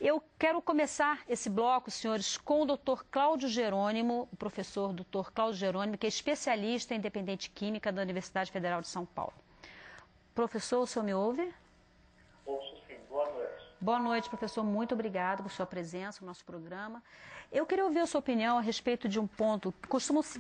Eu quero começar esse bloco, senhores, com o Dr. Cláudio Jerônimo, o professor Dr. Cláudio Jerônimo, que é especialista em dependente química da Universidade Federal de São Paulo. Professor, o senhor me ouve? Ouço sim. Boa noite. Boa noite, professor. Muito obrigado por sua presença no nosso programa. Eu queria ouvir a sua opinião a respeito de um ponto. Costuma-se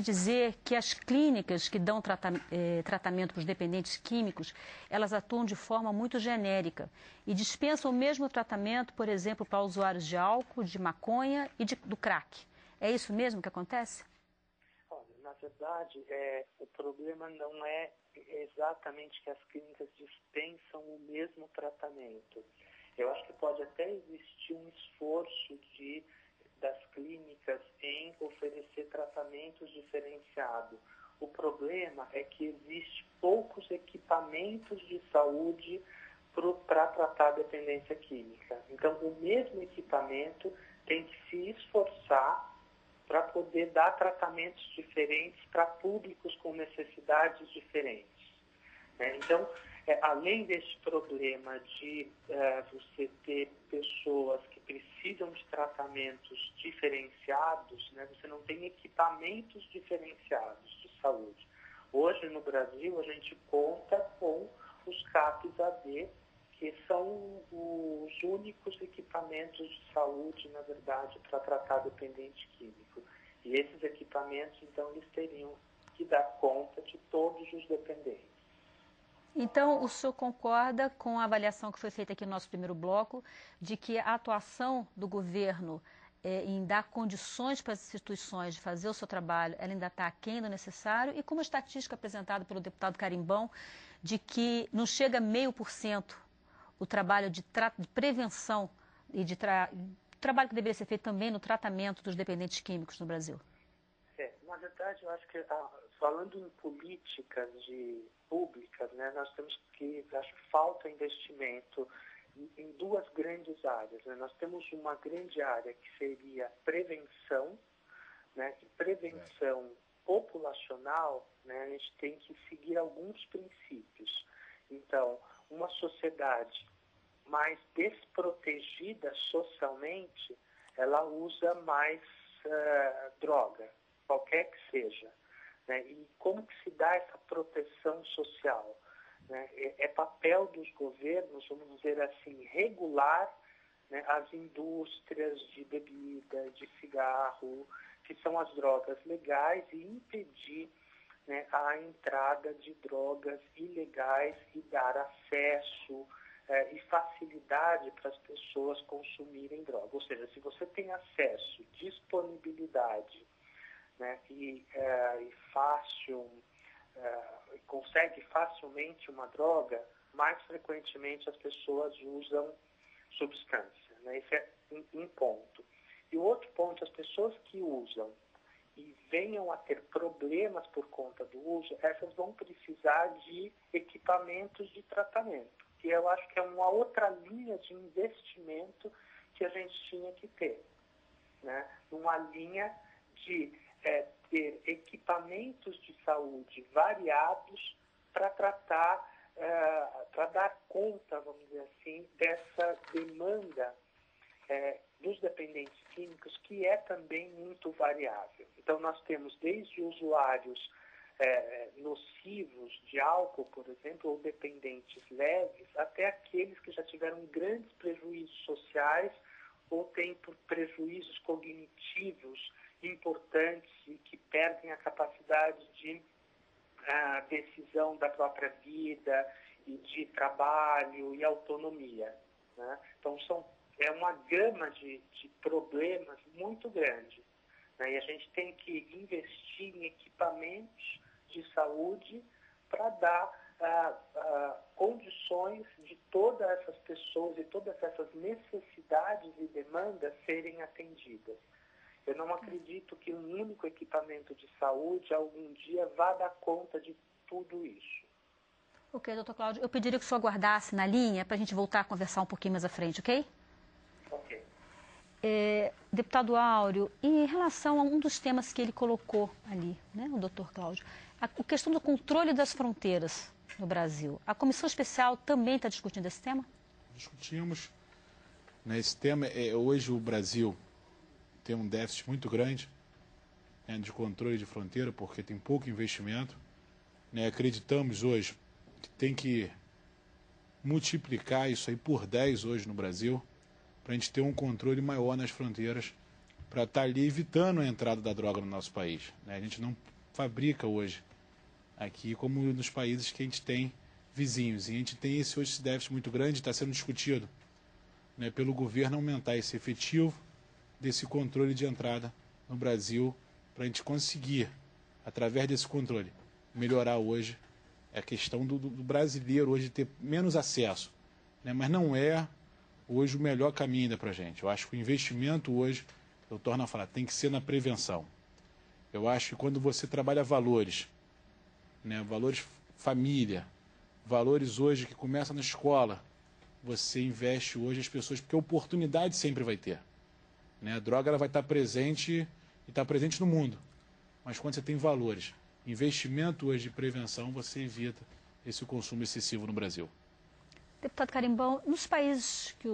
dizer que as clínicas que dão tratamento para os dependentes químicos, elas atuam de forma muito genérica e dispensam o mesmo tratamento, por exemplo, para usuários de álcool, de maconha e do crack. É isso mesmo que acontece? Olha, na verdade, o problema não é exatamente que as clínicas dispensam o mesmo tratamento. Eu acho que pode até existir um esforço das clínicas em oferecer tratamentos diferenciados. O problema é que existe poucos equipamentos de saúde para tratar a dependência química. Então, o mesmo equipamento tem que se esforçar para poder dar tratamentos diferentes para públicos com necessidades diferentes. Então, além desse problema de você ter pessoas que precisam de tratamentos diferenciados, você não tem equipamentos diferenciados de saúde. Hoje, no Brasil, a gente conta com os CAPs-AD, que são os únicos equipamentos de saúde, na verdade, para tratar dependente químico. E esses equipamentos, então, eles teriam que dar conta de todos os dependentes. Então, o senhor concorda com a avaliação que foi feita aqui no nosso primeiro bloco, de que a atuação do governo em dar condições para as instituições de fazer o seu trabalho, ela ainda está aquém do necessário, e como a estatística apresentada pelo deputado Carimbão, de que não chega a 0,5% o trabalho de prevenção e trabalho que deveria ser feito também no tratamento dos dependentes químicos no Brasil? Na verdade, eu acho que, falando em políticas públicas, nós temos que, acho que falta investimento em duas grandes áreas. Nós temos uma grande área que seria prevenção, e prevenção populacional, a gente tem que seguir alguns princípios. Então, uma sociedade mais desprotegida socialmente, ela usa mais droga, qualquer que seja. E como que se dá essa proteção social? É papel dos governos, vamos dizer assim, regular as indústrias de bebida, de cigarro, que são as drogas legais, e impedir a entrada de drogas ilegais e dar acesso e facilidade para as pessoas consumirem droga. Ou seja, se você tem acesso, disponibilidade, e fácil, consegue facilmente uma droga, mais frequentemente as pessoas usam substância. Esse é um ponto. E o outro ponto, as pessoas que usam e venham a ter problemas por conta do uso, essas vão precisar de equipamentos de tratamento, que eu acho que é uma outra linha de investimento que a gente tinha que ter. Uma linha de ter equipamentos de saúde variados para tratar, para dar conta, vamos dizer assim, dessa demanda dos dependentes químicos, que é também muito variável. Então, nós temos desde usuários nocivos de álcool, por exemplo, ou dependentes leves, até aqueles que já tiveram grandes prejuízos sociais ou têm prejuízos cognitivos importantes e que perdem a capacidade de decisão da própria vida e de trabalho e autonomia. Então, é uma gama de problemas muito grande. E a gente tem que investir em equipamentos de saúde para dar condições de todas essas pessoas e todas essas necessidades e demandas serem atendidas. Eu não acredito que um único equipamento de saúde algum dia vá dar conta de tudo isso. Ok, doutor Cláudio, eu pediria que o senhor aguardasse na linha para a gente voltar a conversar um pouquinho mais à frente, ok? Ok. Deputado Áureo, em relação a um dos temas que ele colocou ali, o doutor Cláudio, a questão do controle das fronteiras no Brasil. A Comissão Especial também está discutindo esse tema? Discutimos. Né? Esse tema hoje o Brasil tem um déficit muito grande, né, de controle de fronteira, porque tem pouco investimento. Né? Acreditamos hoje que tem que multiplicar isso aí por 10 hoje no Brasil, para a gente ter um controle maior nas fronteiras, para estar ali evitando a entrada da droga no nosso país. Né? A gente não fabrica hoje aqui como nos países que a gente tem vizinhos. E a gente tem esse déficit muito grande, está sendo discutido, né, pelo governo aumentar esse efetivo desse controle de entrada no Brasil, para a gente conseguir, através desse controle, melhorar hoje a questão do brasileiro hoje ter menos acesso. Né, mas não é hoje o melhor caminho ainda para a gente. Eu acho que o investimento hoje, eu torno a falar, tem que ser na prevenção. Eu acho que quando você trabalha valores, né, valores família, valores hoje que começam na escola, você investe hoje as pessoas, porque oportunidade sempre vai ter. Né? A droga ela vai estar presente e está presente no mundo. Mas quando você tem valores, investimento hoje de prevenção, você evita esse consumo excessivo no Brasil. Deputado Carimbão, nos países que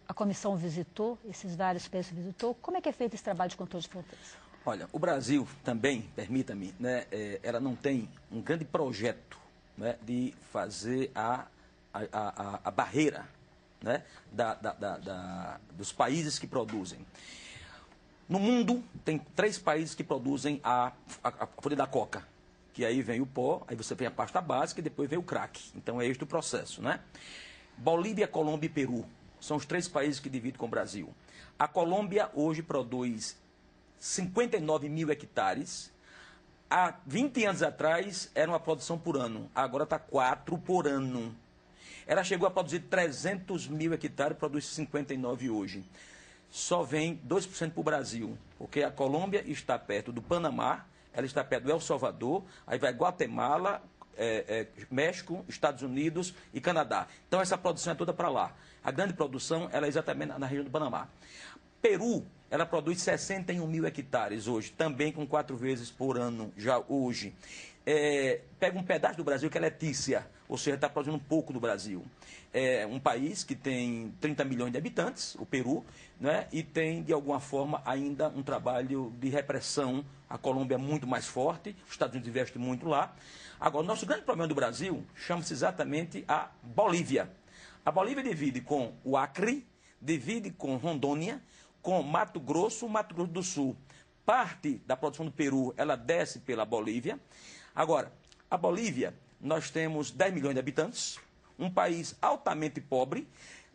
a comissão visitou, esses vários países que visitou, como é que é feito esse trabalho de controle de fronteiras? Olha, o Brasil também, permita-me, né, ela não tem um grande projeto, né, de fazer a barreira, né, dos países que produzem. No mundo, tem 3 países que produzem a folha da coca, que aí vem o pó, aí você vem a pasta básica e depois vem o crack. Então é este o processo, né? Bolívia, Colômbia e Peru são os 3 países que dividem com o Brasil. A Colômbia hoje produz 59 mil hectares. Há 20 anos atrás era uma produção por ano, agora está 4 por ano. Ela chegou a produzir 300 mil hectares, produz 59 hoje. Só vem 2% para o Brasil, porque a Colômbia está perto do Panamá, ela está perto do El Salvador, aí vai Guatemala, México, Estados Unidos e Canadá. Então essa produção é toda para lá. A grande produção ela é exatamente na região do Panamá. Peru, ela produz 61 mil hectares hoje, também com 4 vezes por ano já hoje. Pega um pedaço do Brasil que é Letícia, ou seja, está produzindo um pouco do Brasil. É um país que tem 30 milhões de habitantes, o Peru, né, e tem, de alguma forma, ainda um trabalho de repressão. A Colômbia é muito mais forte, os Estados Unidos investem muito lá. Agora, o nosso grande problema do Brasil chama-se exatamente a Bolívia. A Bolívia divide com o Acre, divide com Rondônia, com Mato Grosso do Sul. Parte da produção do Peru, ela desce pela Bolívia. Agora, a Bolívia, nós temos 10 milhões de habitantes, um país altamente pobre.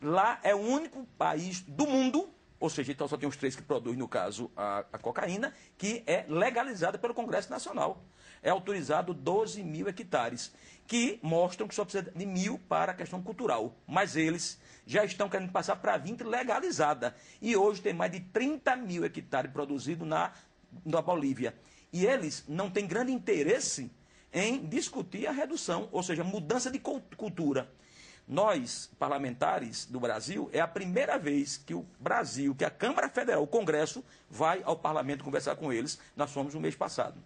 Lá é o único país do mundo, ou seja, então só tem os 3 que produzem, no caso, a cocaína, que é legalizada pelo Congresso Nacional. É autorizado 12 mil hectares, que mostram que só precisa de 1.000 para a questão cultural. Mas eles já estão querendo passar para 20 legalizada. E hoje tem mais de 30 mil hectares produzidos na Bolívia. E eles não têm grande interesse em discutir a redução, ou seja, mudança de cultura. Nós, parlamentares do Brasil, é a primeira vez que o Brasil, que a Câmara Federal, o Congresso, vai ao parlamento conversar com eles. Nós fomos no mês passado.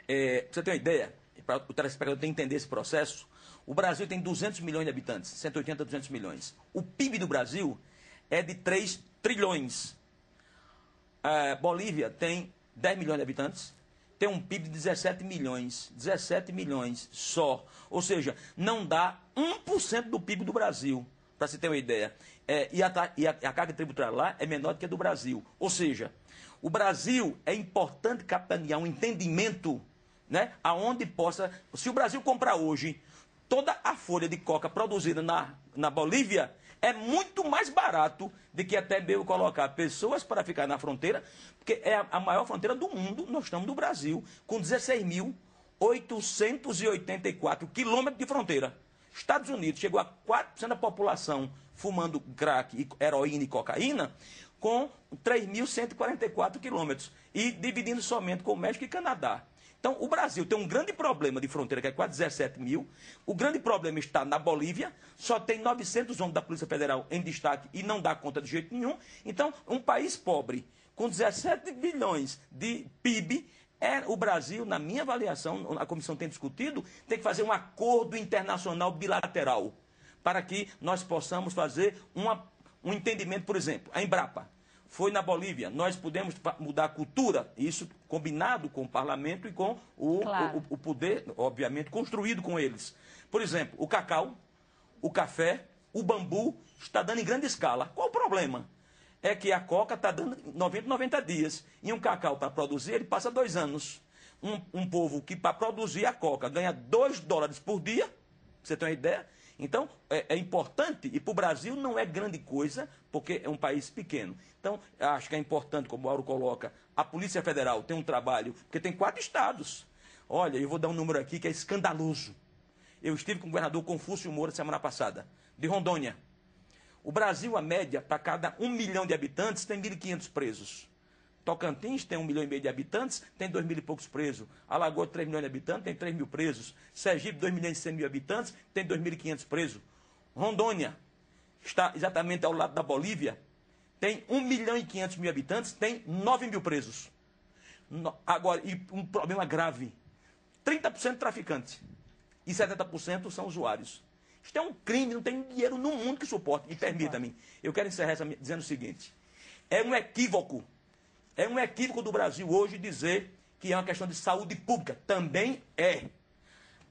Para você ter uma ideia, para o telespectador entender esse processo, o Brasil tem 200 milhões de habitantes, 180 a 200 milhões. O PIB do Brasil é de 3 trilhões. A Bolívia tem 10 milhões de habitantes, tem um PIB de 17 milhões só. Ou seja, não dá 1% do PIB do Brasil, para se ter uma ideia. E a carga tributária lá é menor do que a do Brasil. Ou seja, o Brasil é importante capitanear um entendimento, né, aonde possa... Se o Brasil comprar hoje toda a folha de coca produzida na Bolívia, é muito mais barato do que até mesmo colocar pessoas para ficar na fronteira, porque é a maior fronteira do mundo, nós estamos no Brasil, com 16.884 quilômetros de fronteira. Estados Unidos chegou a 4% da população fumando crack, heroína e cocaína, com 3.144 quilômetros, e dividindo somente com o México e Canadá. Então, o Brasil tem um grande problema de fronteira, que é quase 17 mil. O grande problema está na Bolívia, só tem 900 homens da Polícia Federal em destaque e não dá conta de jeito nenhum. Então, um país pobre, com 17 bilhões de PIB, o Brasil, na minha avaliação, a comissão tem discutido, tem que fazer um acordo internacional bilateral, para que nós possamos fazer um entendimento, por exemplo, a Embrapa foi na Bolívia, nós pudemos mudar a cultura, isso combinado com o parlamento e com o poder, obviamente, construído com eles. Por exemplo, o cacau, o café, o bambu está dando em grande escala. Qual o problema? É que a coca está dando 90 dias. E um cacau, para produzir, ele passa 2 anos. Um povo que, para produzir a coca, ganha $2 por dia, pra você ter uma ideia. Então, é importante, e para o Brasil não é grande coisa, porque é um país pequeno. Então, acho que é importante, como o Mauro coloca, a Polícia Federal tem um trabalho, porque tem 4 estados. Olha, eu vou dar um número aqui que é escandaloso. Eu estive com o governador Confúcio Moura semana passada, de Rondônia. O Brasil, a média, para cada 1 milhão de habitantes, tem 1.500 presos. Tocantins tem 1,5 milhão de habitantes, tem 2 mil e poucos presos. Alagoas, 3 milhões de habitantes, tem 3 mil presos. Sergipe, 2 milhões e 100 mil habitantes, tem 2.500 presos. Rondônia, está exatamente ao lado da Bolívia, tem 1 milhão e 500 mil habitantes, tem 9 mil presos. Agora, e um problema grave, 30% traficantes e 70% são usuários. Isto é um crime, não tem dinheiro no mundo que suporte. E permita-me, eu quero encerrar dizendo o seguinte, é um equívoco do Brasil hoje dizer que é uma questão de saúde pública. Também é.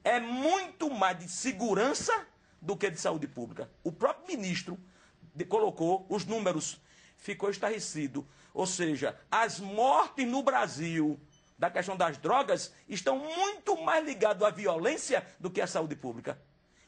É muito mais de segurança do que de saúde pública. O próprio ministro colocou os números, ficou estarrecido. Ou seja, as mortes no Brasil da questão das drogas estão muito mais ligadas à violência do que à saúde pública.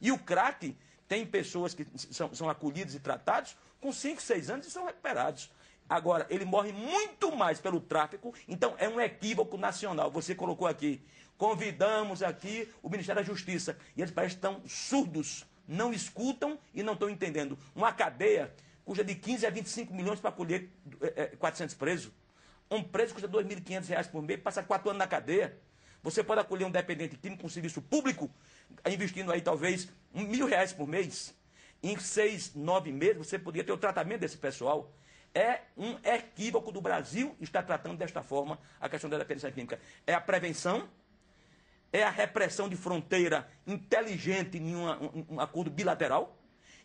E o crack, tem pessoas que são acolhidas e tratados com 5, 6 anos e são recuperados. Agora, ele morre muito mais pelo tráfico, então é um equívoco nacional. Você colocou aqui, convidamos aqui o Ministério da Justiça, e eles parecem que estão surdos, não escutam e não estão entendendo. Uma cadeia custa de 15 a 25 milhões para acolher 400 presos. Um preso custa R$ 2.500 por mês, passa 4 anos na cadeia. Você pode acolher um dependente químico com serviço público, investindo aí talvez R$1.000 por mês. Em 6, 9 meses você poderia ter o tratamento desse pessoal. É um equívoco do Brasil estar tratando desta forma a questão da dependência química. É a prevenção, é a repressão de fronteira inteligente em um acordo bilateral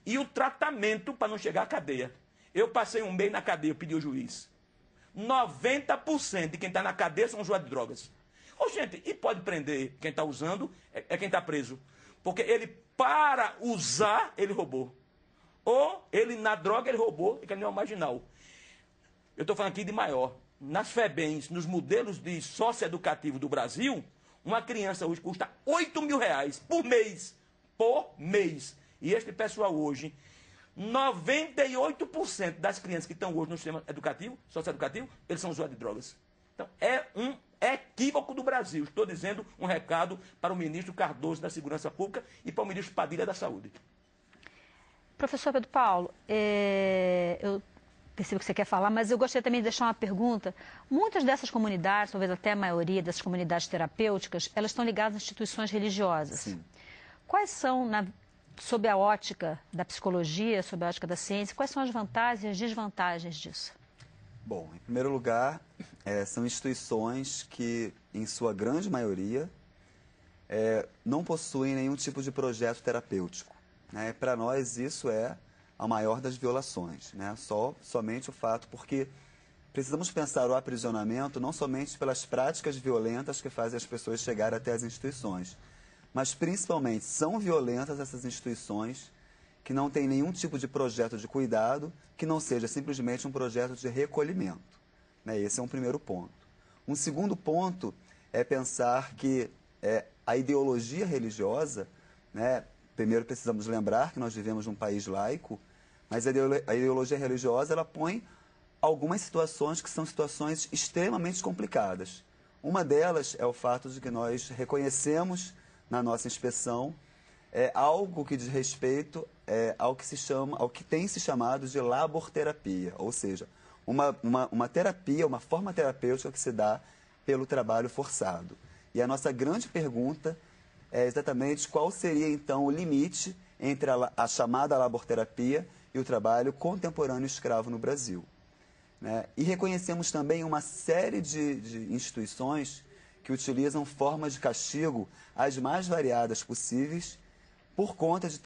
e o tratamento para não chegar à cadeia. Eu passei um mês na cadeia, eu pedi ao juiz. 90% de quem está na cadeia são usuários de drogas. Ô, gente, e pode prender quem está usando, é quem está preso. Porque ele, para usar, ele roubou. Ou ele, na droga, ele roubou, e que ele não é marginal. Eu estou falando aqui de maior. Nas FEBEMs, nos modelos de socioeducativo do Brasil, uma criança hoje custa R$8.000 por mês. Por mês. E este pessoal hoje, 98% das crianças que estão hoje no sistema educativo, socioeducativo, eles são usuários de drogas. Então, é um equívoco do Brasil. Estou dizendo um recado para o ministro Cardoso da Segurança Pública e para o ministro Padilha da Saúde. Professor Pedro Paulo, eu percebo que você quer falar, mas eu gostaria também de deixar uma pergunta. Muitas dessas comunidades, talvez até a maioria dessas comunidades terapêuticas, elas estão ligadas a instituições religiosas. Sim. Quais são, sob a ótica da psicologia, sob a ótica da ciência, quais são as vantagens e as desvantagens disso? Bom, em primeiro lugar, são instituições que, em sua grande maioria, não possuem nenhum tipo de projeto terapêutico. Né? Para nós, isso é a maior das violações. Né? Somente o fato, porque precisamos pensar o aprisionamento não somente pelas práticas violentas que fazem as pessoas chegar até as instituições, mas principalmente são violentas essas instituições que não têm nenhum tipo de projeto de cuidado, que não seja simplesmente um projeto de recolhimento. Né? Esse é um primeiro ponto. Um segundo ponto é pensar que a ideologia religiosa, né, primeiro precisamos lembrar que nós vivemos num país laico, mas a ideologia religiosa ela põe algumas situações que são situações extremamente complicadas. Uma delas é o fato de que nós reconhecemos na nossa inspeção algo que diz respeito ao que tem se chamado de laborterapia, ou seja, uma terapia, uma forma terapêutica que se dá pelo trabalho forçado. E a nossa grande pergunta é exatamente qual seria, então, o limite entre a chamada laborterapia e o trabalho contemporâneo escravo no Brasil. Né? E reconhecemos também uma série de instituições que utilizam formas de castigo as mais variadas possíveis por conta de